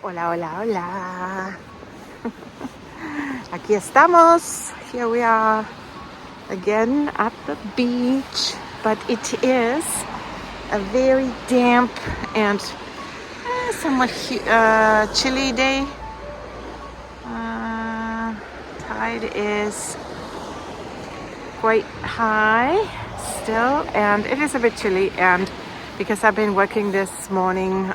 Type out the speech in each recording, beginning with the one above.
Hola, hola, hola. Aquí estamos. Here we are again at the beach, but it is a very damp and somewhat chilly day. Tide is quite high still, and it is a bit chilly, and because I've been working this morning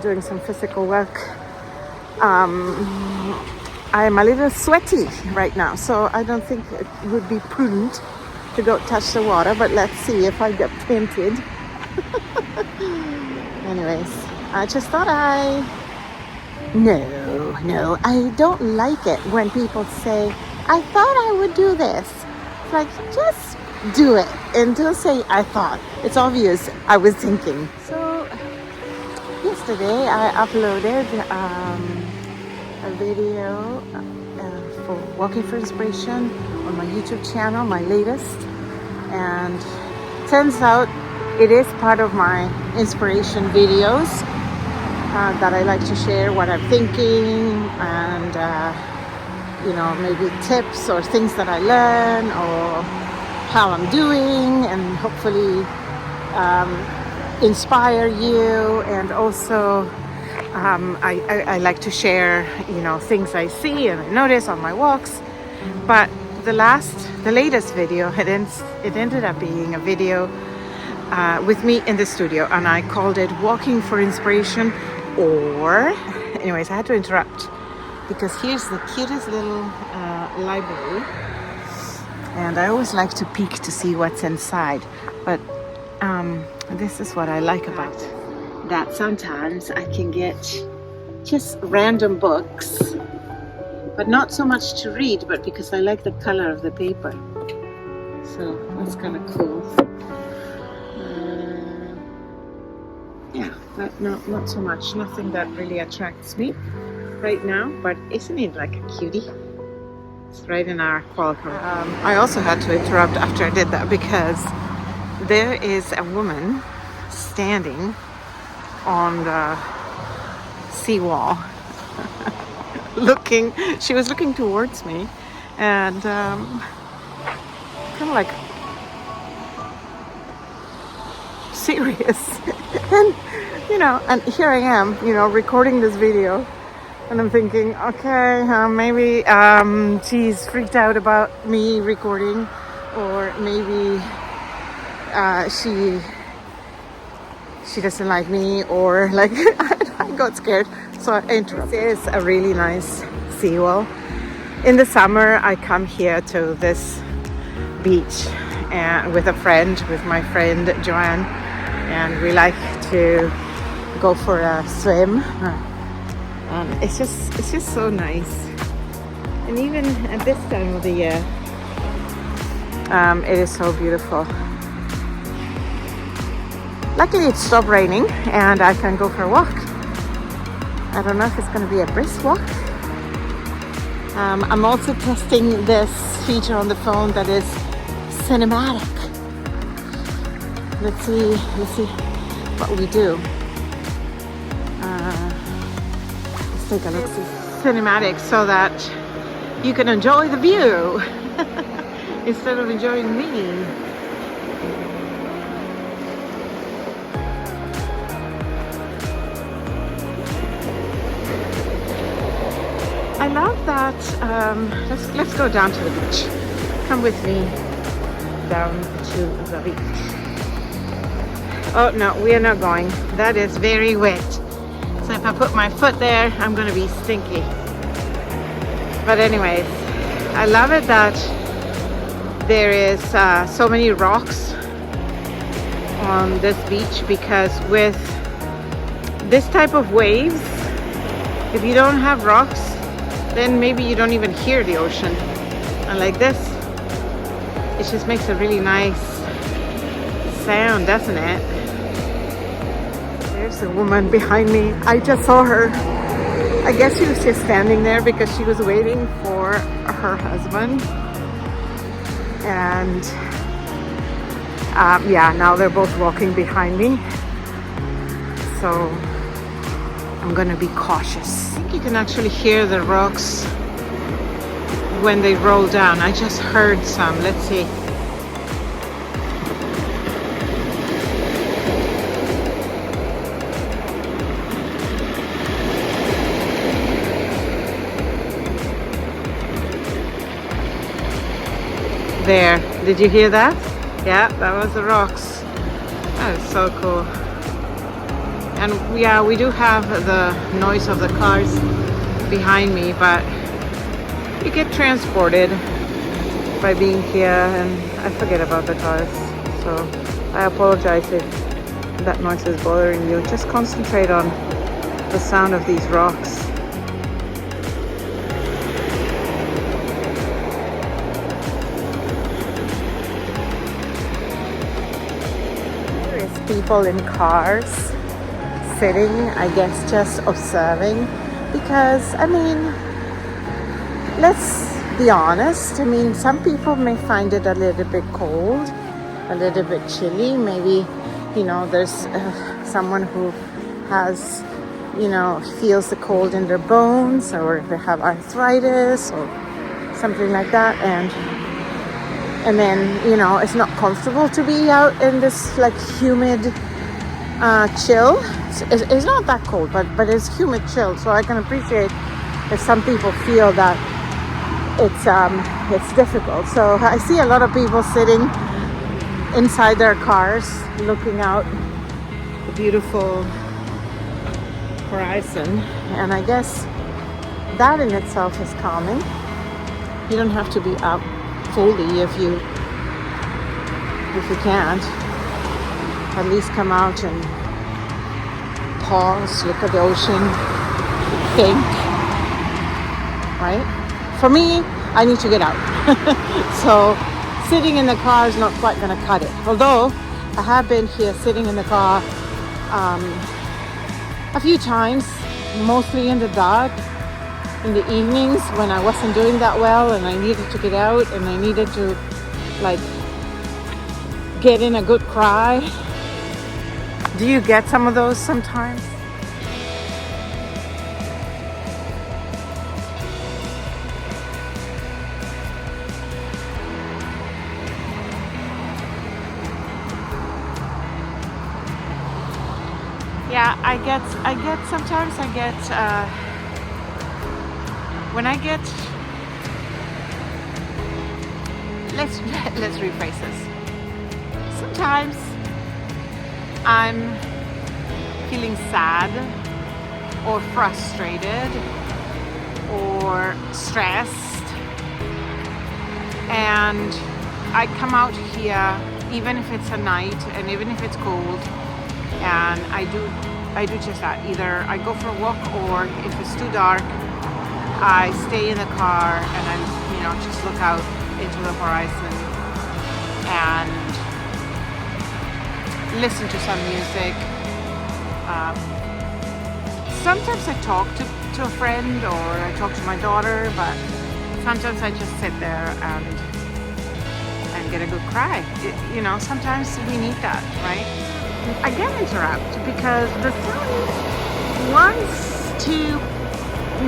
doing some physical work, I'm a little sweaty right now, so I don't think it would be prudent to go touch the water, but let's see if I get tempted. Anyways, I just thought No, I don't like it when people say, I thought I would do this. It's like, just do it and don't say I thought. It's obvious I was thinking. So yesterday I uploaded a video for Walking for Inspiration on my YouTube channel, my latest, and turns out it is part of my inspiration videos that I like to share what I'm thinking and maybe tips or things that I learn or how I'm doing, and hopefully inspire you. And also I like to share things I see and I notice on my walks. But the latest video, it ended up being a video with me in the studio, and I called it Walking for Inspiration. Or anyways, I had to interrupt because here's the cutest little library, and I always like to peek to see what's inside. But this is what I like about that. Sometimes I can get just random books, but not so much to read, but because I like the color of the paper. So that's kind of cool. Yeah, but not so much. Nothing that really attracts me right now. But isn't it like a cutie? It's right in our Qualicum. I also had to interrupt after I did that because there is a woman standing on the seawall she was looking towards me, and kind of like serious. And here I am, recording this video, and I'm thinking, okay, maybe she's freaked out about me recording, or maybe she doesn't like me, or like I got scared, so I interrupted. This is a really nice seawall. In the summer, I come here to this beach with my friend Joanne, and we like to go for a swim. It's just so nice, and even at this time of the year, it is so beautiful. Luckily, it stopped raining, and I can go for a walk. I don't know if it's going to be a brisk walk. I'm also testing this feature on the phone that is cinematic. Let's see what we do. Let's take a look. Cinematic, so that you can enjoy the view instead of enjoying me. I love that. Let's go down to the beach. Come with me down to the beach. Oh no, we are not going. That is very wet. So if I put my foot there, I'm going to be stinky. But anyways, I love it that there is so many rocks on this beach, because with this type of waves, if you don't have rocks, then maybe you don't even hear the ocean. And like this, it just makes a really nice sound, doesn't it? There's a woman behind me. I just saw her. I guess she was just standing there because she was waiting for her husband. And now they're both walking behind me. so I'm gonna be cautious. I think you can actually hear the rocks when they roll down. I just heard some. Let's see. There, did you hear that? Yeah, that was the rocks. That is so cool. And yeah, we do have the noise of the cars behind me, but you get transported by being here, and I forget about the cars. So I apologize if that noise is bothering you. Just concentrate on the sound of these rocks. People in cars sitting, I guess, just observing, because I mean, let's be honest, I mean, some people may find it a little bit cold, a little bit chilly. Maybe, you know, there's someone who has, you know, feels the cold in their bones, or they have arthritis or something like that, and then, you know, it's not comfortable to be out in this like humid chill. It's not that cold, but it's humid chill. So I can appreciate if some people feel that it's difficult. So I see a lot of people sitting inside their cars, looking out the beautiful horizon, and I guess that in itself is calming. You don't have to be out fully if you can't. At least come out and pause, look at the ocean, think, right? For me, I need to get out. So sitting in the car is not quite going to cut it. Although I have been here sitting in the car a few times, mostly in the dark, in the evenings when I wasn't doing that well and I needed to get out and I needed to like get in a good cry. Do you get some of those sometimes? Yeah, I get sometimes I get when I get, let's rephrase this. Sometimes I'm feeling sad or frustrated or stressed, and I come out here even if it's a night and even if it's cold, and I do just that. Either I go for a walk, or if it's too dark, I stay in the car and I, you know, just look out into the horizon and listen to some music. Sometimes I talk to a friend, or I talk to my daughter, but sometimes I just sit there and get a good cry. You know, sometimes we need that, right? I get interrupted because the sun wants to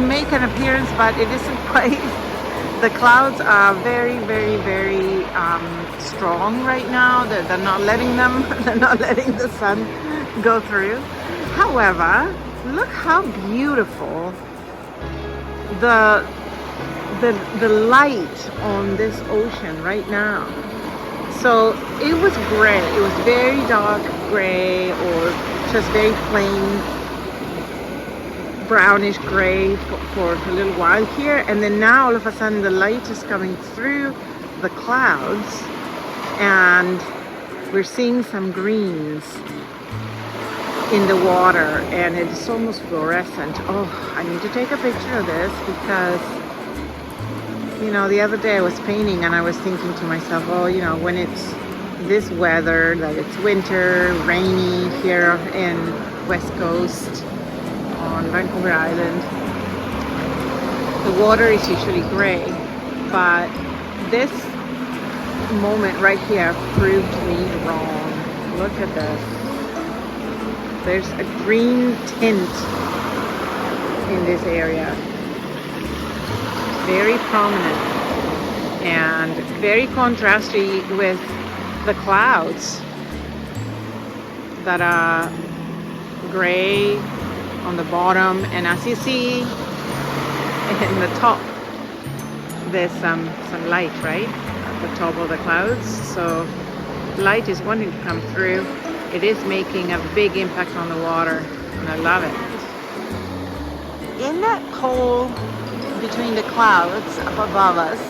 make an appearance, but it isn't quite. The clouds are very, very, very strong right now. They're not letting them. They're not letting the sun go through. However, look how beautiful the light on this ocean right now. So it was gray. It was very dark gray, or just very plain brownish gray for a little while here, and then now all of a sudden the light is coming through the clouds and we're seeing some greens in the water, and it's almost fluorescent. Oh, I need to take a picture of this because, you know, the other day I was painting and I was thinking to myself, oh, you know, when it's this weather, that it's winter, rainy here in West Coast on Vancouver Island, the water is usually gray, but this moment right here proved me wrong. Look at this. There's a green tint in this area, very prominent and very contrasty with the clouds that are gray on the bottom, and as you see in the top, there's some light right at the top of the clouds, so light is wanting to come through. It is making a big impact on the water, and I love it. In that hole between the clouds up above us,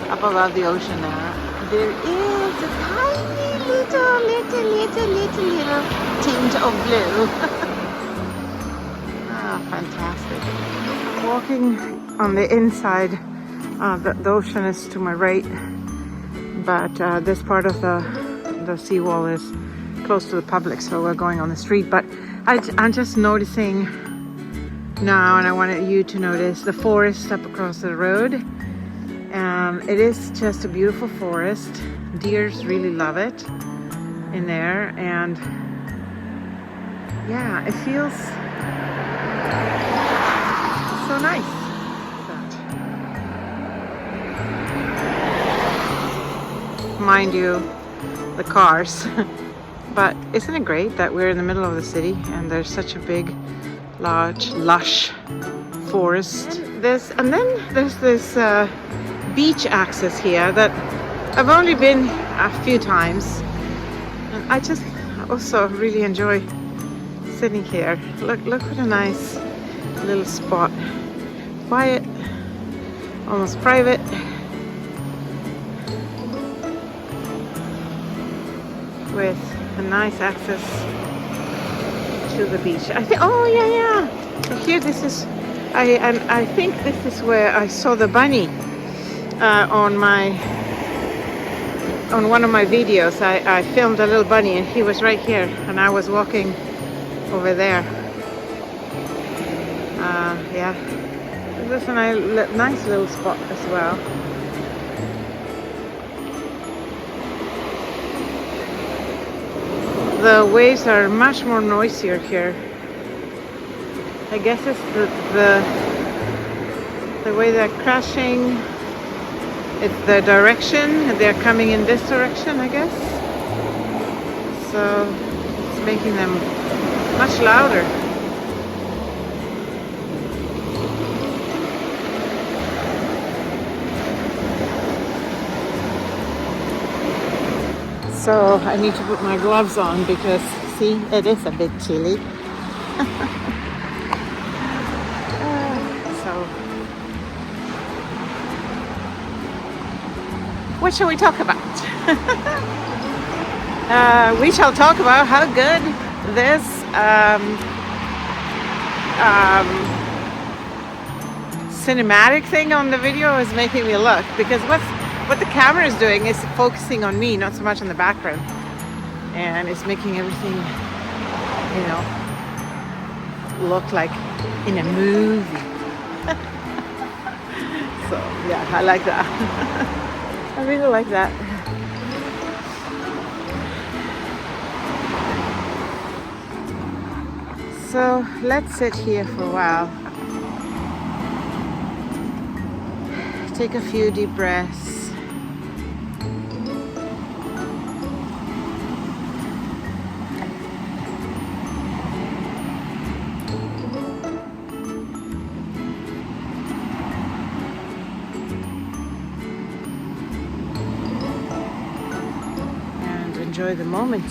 up above the ocean there is a tiny little tint of blue. Ah, fantastic. Walking on the inside, the ocean is to my right, but this part of the seawall is close to the public, so we're going on the street. But I'm just noticing now, and I wanted you to notice the forest up across the road. It is just a beautiful forest. Deers really love it in there, and yeah, it feels so nice. Mind you, the cars. But isn't it great that we're in the middle of the city and there's such a big, large, lush forest? And then there's this beach access here that I've only been a few times, and I just also really enjoy sitting here. Look what a nice little spot. Quiet, almost private. With a nice access to the beach. I think, oh yeah. So here, this is, I think this is where I saw the bunny on one of my videos. I filmed a little bunny, and he was right here, and I was walking over there. Yeah, this is a nice little spot as well. The waves are much more noisier here. I guess it's the way they're crashing. It's the direction. They're coming in this direction, I guess. So it's making them much louder. So I need to put my gloves on because, see, it is a bit chilly. So, what shall we talk about? We shall talk about how good this cinematic thing on the video is making me look, because what the camera is doing is focusing on me, not so much on the background, and it's making everything, look like in a movie. So yeah, I like that. I really like that. So let's sit here for a while, take a few deep breaths. Enjoy the moment.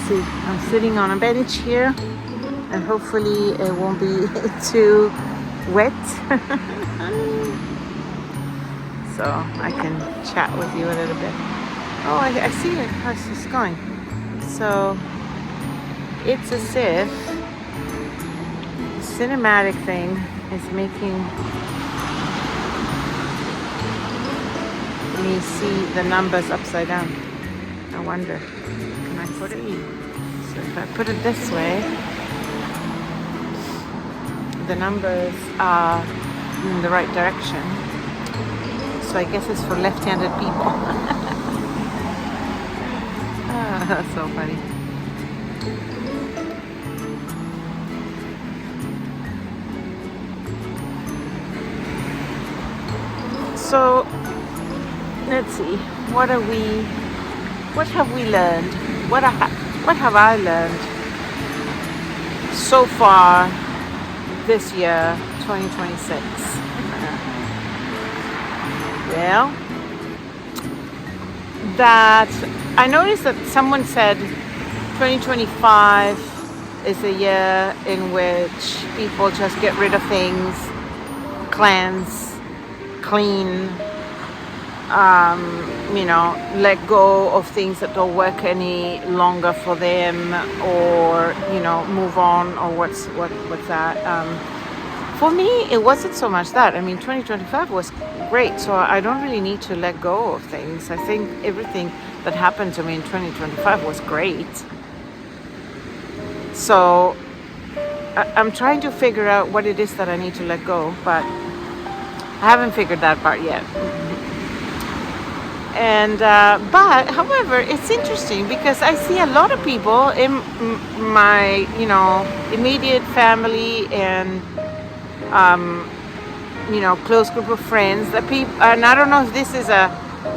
See, I'm sitting on a bench here, and hopefully it won't be too wet. So I can chat with you a little bit. Oh, I see it. How's this going? So it's as if the cinematic thing is making me see the numbers upside down. I wonder, can I put it? So if I put it this way, the numbers are in the right direction. So I guess it's for left-handed people. That's so funny. So let's see. What have we learned? What have I learned so far this year, 2026? Well, that I noticed that someone said 2025 is a year in which people just get rid of things, cleanse, clean, let go of things that don't work any longer for them, or move on, or what's that. For me, it wasn't so much that. I mean, 2025 was great, so I don't really need to let go of things. I think everything that happened to me in 2025 was great. So I'm trying to figure out what it is that I need to let go, but I haven't figured that part yet. And but however, it's interesting because I see a lot of people in my immediate family and close group of friends that people, and I don't know if this is a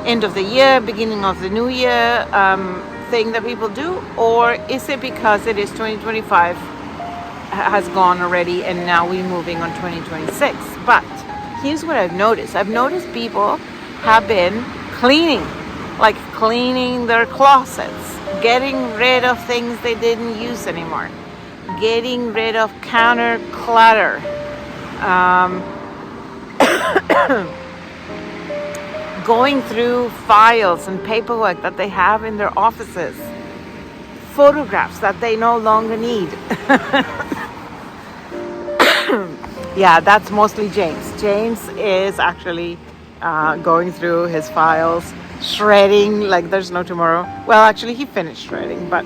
end of the year, beginning of the new year thing that people do, or is it because it is 2025 has gone already and now we're moving on 2026. But here's what I've noticed. I've noticed people have been cleaning their closets, getting rid of things they didn't use anymore, getting rid of counter clutter, going through files and paperwork that they have in their offices, photographs that they no longer need. Yeah, that's mostly James. James is actually going through his files, shredding like there's no tomorrow. Well, actually, he finished shredding, but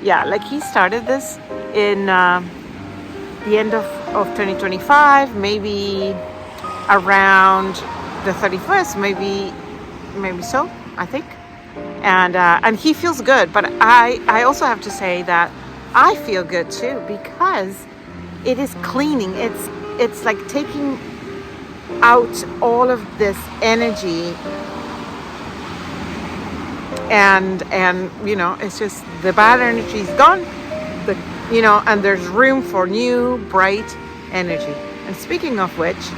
yeah, like he started this in the end of 2025, maybe around the 31st, maybe so, I think. And he feels good, but I also have to say that I feel good too, because it is cleaning. It's like taking out all of this energy, and it's just the bad energy is gone, and there's room for new bright energy. And speaking of which,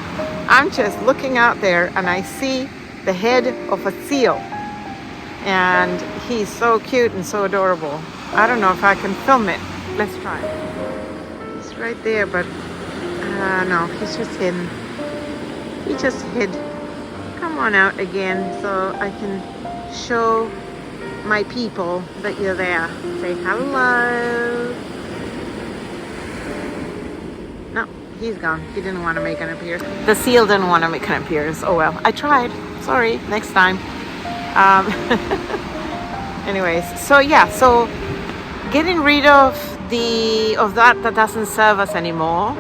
I'm just looking out there and I see the head of a seal, and he's so cute and so adorable. I don't know if I can film it. Let's try. He's right there, but no, he's just hidden. He just hid. Come on out again so I can show my people that you're there. Say hello. No, he's gone. He didn't want to make an appearance. The seal didn't want to make an appearance. Oh well, I tried. Sorry, next time. Anyways, so yeah, so getting rid of that doesn't serve us anymore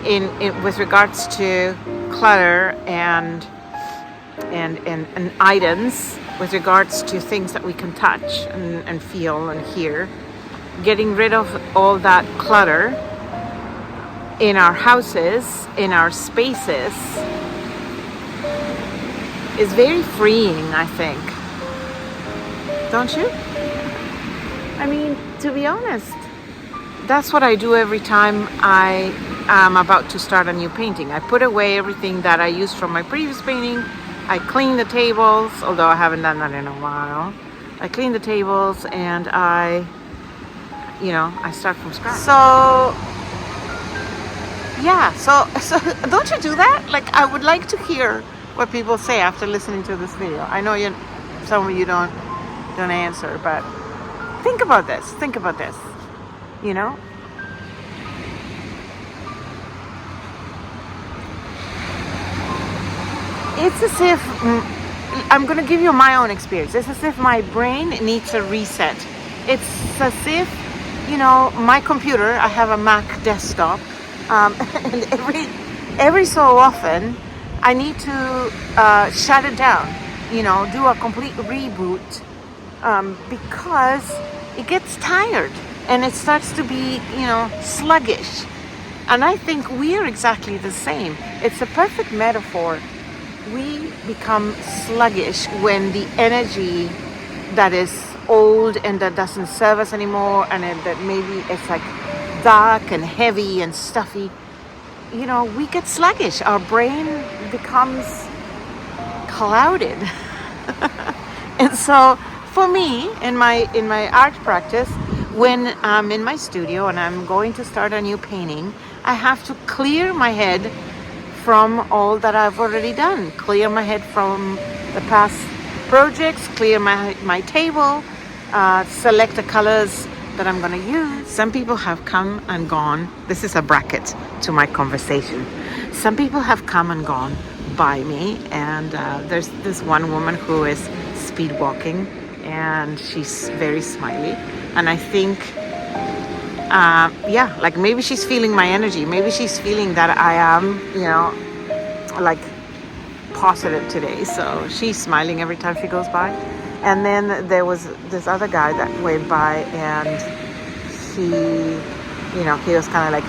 in with regards to clutter and items, with regards to things that we can touch and feel and hear. Getting rid of all that clutter in our houses, in our spaces, is very freeing, I think. Don't you? I mean, to be honest, that's what I do every time I am about to start a new painting. I put away everything that I used from my previous painting. I clean the tables, although I haven't done that in a while. I clean the tables and I start from scratch. So yeah, so don't you do that? Like, I would like to hear what people say after listening to this video. I know some of you don't answer, but think about this. It's as if I'm going to give you my own experience. It's as if my brain needs a reset. It's as if, my computer, I have a Mac desktop, and every so often I need to shut it down, do a complete reboot, because it gets tired and it starts to be, sluggish. And I think we're exactly the same. It's a perfect metaphor we become sluggish when the energy that is old and that doesn't serve us anymore, and that maybe it's like dark and heavy and stuffy, you know, we get sluggish. Our brain becomes clouded. And so for me, in my art practice, when I'm in my studio and I'm going to start a new painting, I have to clear my head from all that I've already done. Clear my head from the past projects, clear my table, select the colors that I'm going to use. Some people have come and gone. This is a bracket to my conversation. Some people have come and gone by me, and there's this one woman who is speed walking, and she's very smiley, and I think like maybe she's feeling my energy. Maybe she's feeling that I am, you know, like positive today. So she's smiling every time she goes by. And then there was this other guy that went by, and he, you know, he was kind of like,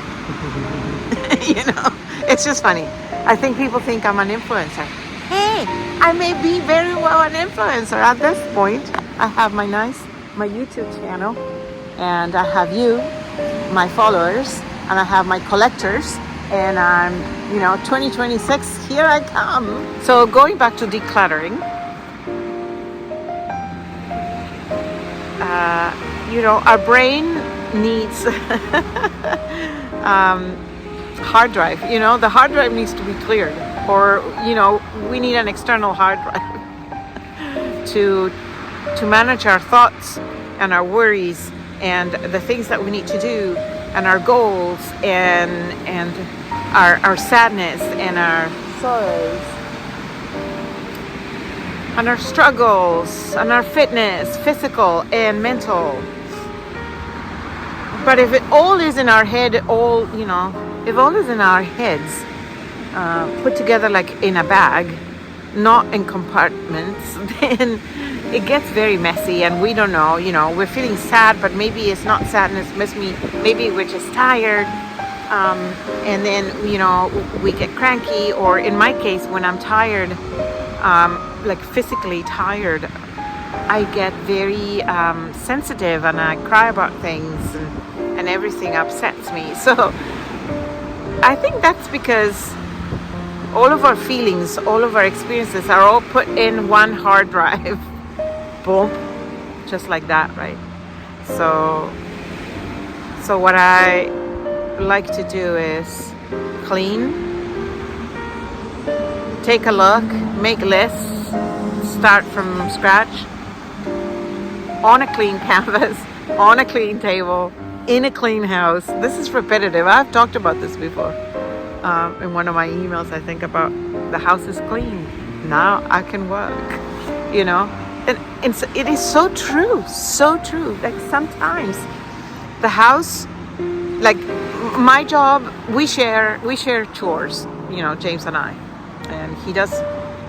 you know, it's just funny. I think people think I'm an influencer. Hey, I may be very well an influencer at this point. I have my YouTube channel, and I have you, my followers, and I have my collectors, and I'm, you know, 2026, here I come. So going back to decluttering, you know, our brain needs hard drive. You know, the hard drive needs to be cleared, or, you know, we need an external hard drive to manage our thoughts and our worries and the things that we need to do, and our goals, and our sadness and our sorrows and our struggles and our fitness, physical and mental. But if it all is in our head, if all is in our heads, put together like in a bag, not in compartments, then it gets very messy, and we don't know, you know, we're feeling sad, but maybe it's not sadness, maybe we're just tired, and then, you know, we get cranky, or in my case, when I'm tired, like physically tired, I get very sensitive, and I cry about things, and everything upsets me. So I think that's because all of our feelings, all of our experiences are all put in one hard drive. Boom, just like that, right? So what I like to do is clean, take a look, make lists, start from scratch, on a clean canvas, on a clean table, in a clean house. This is repetitive. I've talked about this before in one of my emails, I think, about the house is clean. Now I can work, you know? And so it is so true, so true. Like sometimes the house, like my job, we share chores, you know, James and I. And he does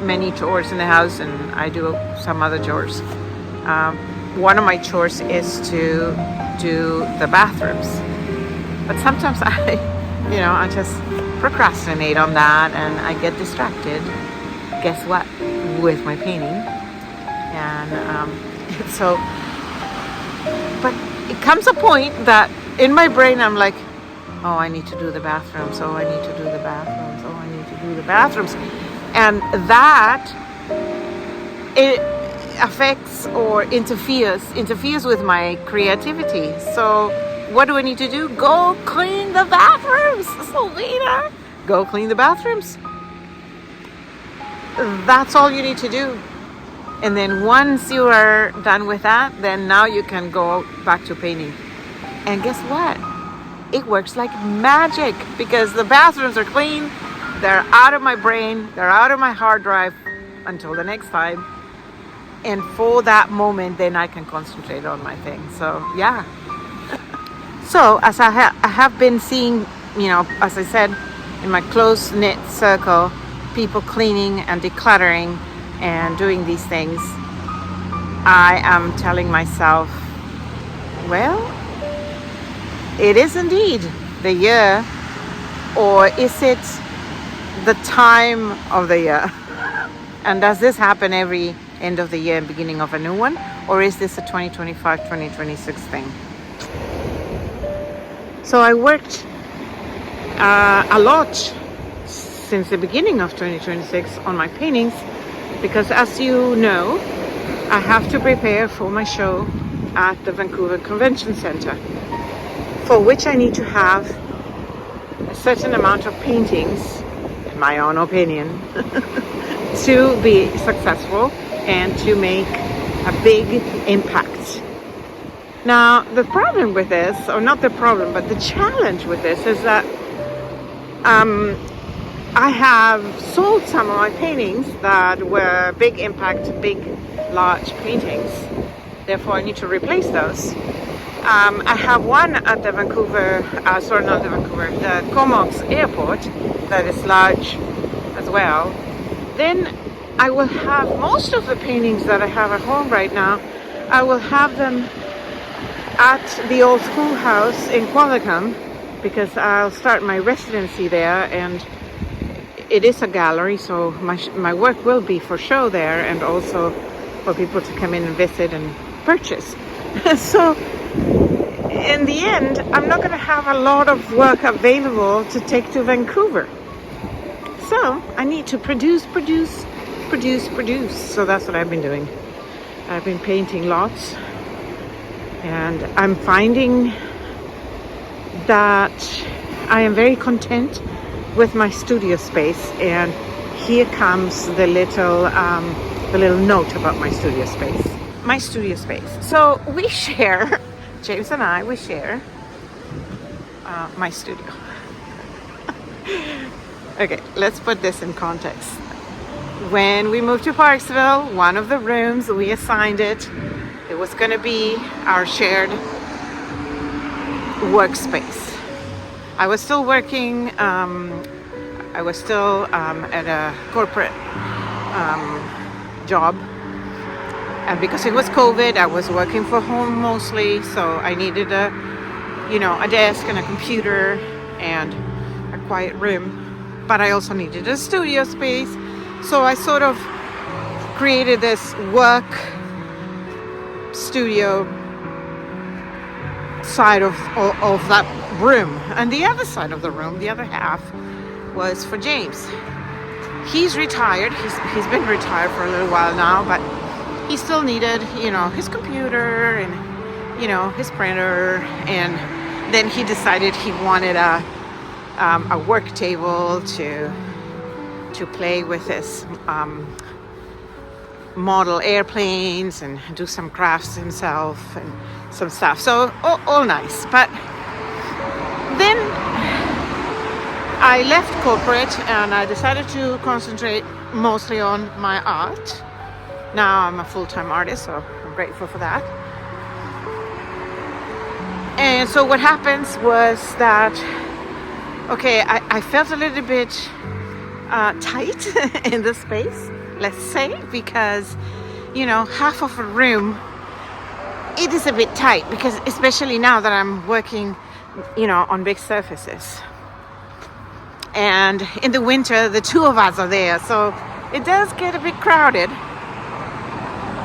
many chores in the house, and I do some other chores. One of my chores is to do the bathrooms. But sometimes I just procrastinate on that, and I get distracted. Guess what? With my painting. And so, but it comes a point that in my brain I'm like, oh, I need to do the bathrooms. Oh, I need to do the bathrooms. Oh, I need to do the bathrooms. And that, it affects or interferes with my creativity. So what do I need to do? Go clean the bathrooms, Sylvina. Go clean the bathrooms. That's all you need to do. And then once you are done with that, then now you can go back to painting. And guess what? It works like magic, because the bathrooms are clean. They're out of my brain. They're out of my hard drive until the next time. And for that moment, then I can concentrate on my thing. So, yeah. So, as I have been seeing, you know, as I said, in my close-knit circle, people cleaning and decluttering and doing these things, I am telling myself, well, it is indeed the year, or is it the time of the year? And does this happen every end of the year and beginning of a new one? Or is this a 2025, 2026 thing? So I worked a lot since the beginning of 2026 on my paintings, because as you know, I have to prepare for my show at the Vancouver Convention Center, for which I need to have a certain amount of paintings, in my own opinion, to be successful and to make a big impact. Now, the problem with this, or not the problem, but the challenge with this is that I have sold some of my paintings that were big impact, big, large paintings. Therefore, I need to replace those. I have one at the the Comox airport that is large as well. Then I will have most of the paintings that I have at home right now, I will have them at the old schoolhouse in Qualicum, because I'll start my residency there, and it is a gallery, so my work will be for show there and also for people to come in and visit and purchase. So in the end, I'm not going to have a lot of work available to take to Vancouver. So I need to produce. So that's what I've been doing. I've been painting lots, and I'm finding that I am very content with my studio space. And here comes the little note about my studio space. My studio space. So we share, James and I, we share my studio. Okay, let's put this in context. When we moved to Parksville, one of the rooms we assigned it was going to be our shared workspace. I was still working, I was still at a corporate job, and because it was COVID, I was working from home mostly, so I needed a desk and a computer and a quiet room, but I also needed a studio space. So I sort of created this work studio side of that room, and the other side of the room, the other half, was for James. He's retired. He's been retired for a little while now, but he still needed, his computer and, his printer. And then he decided he wanted a work table to play with his model airplanes and do some crafts himself and some stuff. So all nice. But then I left corporate and I decided to concentrate mostly on my art. Now I'm a full-time artist, so I'm grateful for that. And so what happens was that, okay, I felt a little bit tight in the space, let's say, because, half of a room, it is a bit tight, because especially now that I'm working, on big surfaces. And in the winter, the two of us are there, so it does get a bit crowded.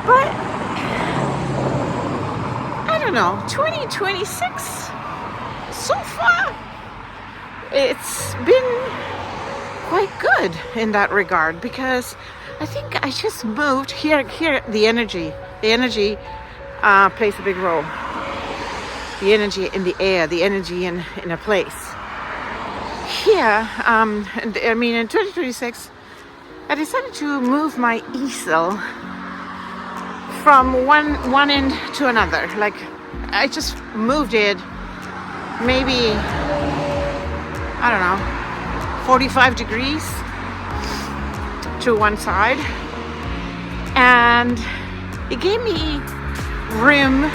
But I don't know, 2026, so far, it's been quite good in that regard, because I think I just moved here. The energy plays a big role. The energy in the air, the energy in a place. Here, in 2026, I decided to move my easel from one end to another. Like, I just moved it maybe, 45 degrees to one side, and it gave me room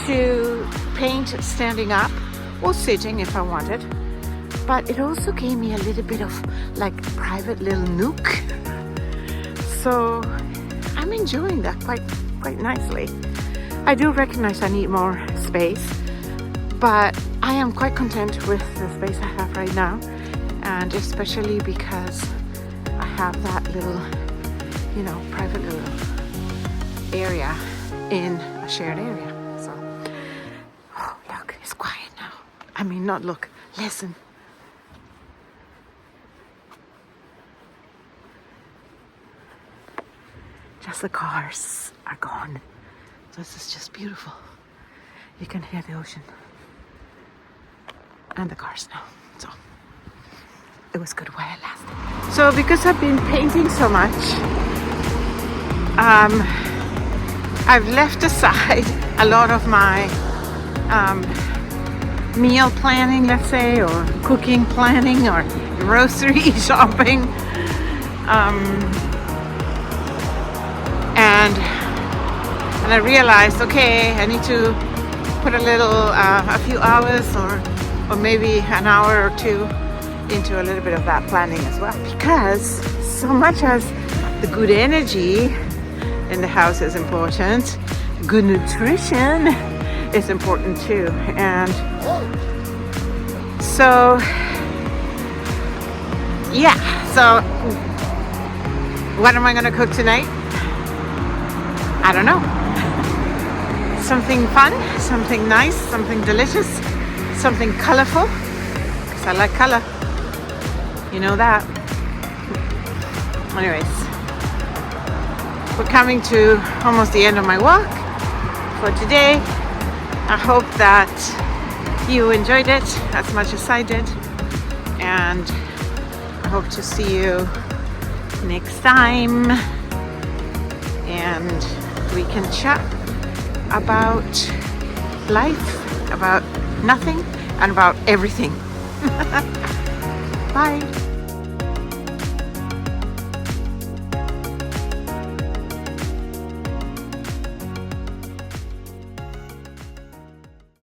to paint standing up or sitting if I wanted, but it also gave me a little bit of like private little nook. So I'm enjoying that quite nicely. I do recognize I need more space, but I am quite content with the space I have right now, and especially because I have that little you know, private little area in a shared area. So, oh, look, it's quiet now. I mean, not look, listen. Just the cars are gone. This is just beautiful. You can hear the ocean and the cars now. So it was good while it lasted. So because I've been painting so much, I've left aside a lot of my meal planning, let's say, or cooking planning, or grocery shopping. And I realized, okay, I need to put a few hours or maybe an hour or two into a little bit of that planning as well. Because so much as the good energy in the house is important, good nutrition is important too. And so, yeah, so what am I gonna cook tonight? I don't know. Something fun, something nice, something delicious, something colorful, because I like color. You know that. Anyways, we're coming to almost the end of my walk for today. I hope that you enjoyed it as much as I did, and I hope to see you next time, and we can chat about life, about nothing, and about everything. Bye.